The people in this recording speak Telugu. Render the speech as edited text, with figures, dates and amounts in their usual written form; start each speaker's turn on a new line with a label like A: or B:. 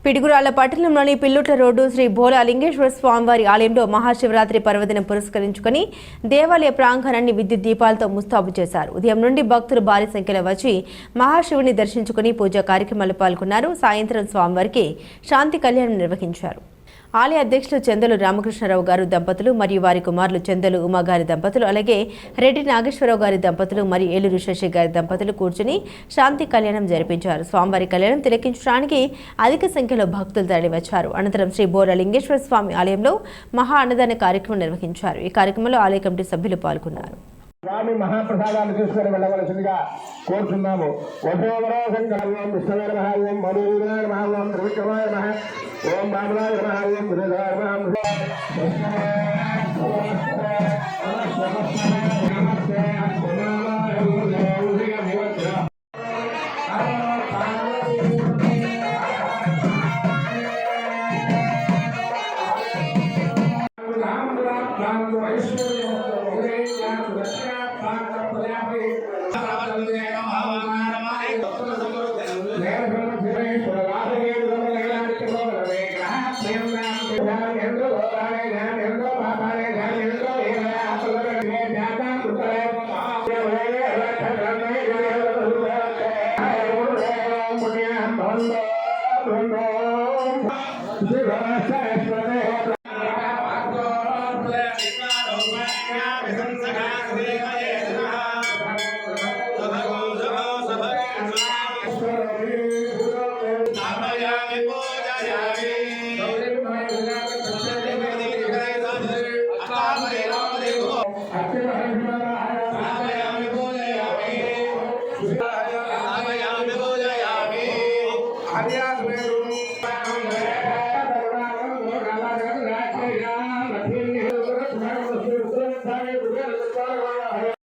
A: పిడుగురాళ్ల పట్టణంలోని పిల్లుట్ల రోడ్డు శ్రీ భోలా లింగేశ్వర స్వామివారి ఆలయంలో మహాశివరాత్రి పర్వదినం పురస్కరించుకుని దేవాలయ ప్రాంగణాన్ని విద్యుత్ దీపాలతో ముస్తాబు చేశారు. ఉదయం నుండి భక్తులు భారీ సంఖ్యలో వచ్చి మహాశివుని దర్శించుకుని పూజా కార్యక్రమాల్లో పాల్గొన్నారు. సాయంత్రం స్వామివారికి శాంతి కళ్యాణం నిర్వహించారు. ఆలయ అధ్యక్షులు చందలు రామకృష్ణరావు గారు దంపతులు మరియు వారి కుమారులు చందలు ఉమా గారి దంపతులు, అలాగే రెడ్డి నాగేశ్వరరావు గారి దంపతులు మరియు ఏలూరు శశి గారి దంపతులు కూర్చుని శాంతి కళ్యాణం జరిపించారు. స్వామివారి కళ్యాణం తిలకించడానికి అధిక సంఖ్యలో భక్తులు తరలివచ్చారు. అనంతరం శ్రీ బోరా లింగేశ్వర స్వామి ఆలయంలో మహా అన్నదాన కార్యక్రమం నిర్వహించారు. ఈ కార్యక్రమంలో ఆలయ కమిటీ సభ్యులు పాల్గొన్నారు.
B: స్వామి మహాప్రసాదాన్ని తీసుకుని వెళ్ళవలసిందిగా కోరుతున్నాము. ఓం విష్ణువే నమః, ఓం మధుసూదనాయ నమః, ఓం త్రివిక్రమాయ నమః, ఓం బాబులాయ నమః, ఓం శ్రీధరాయ నమః.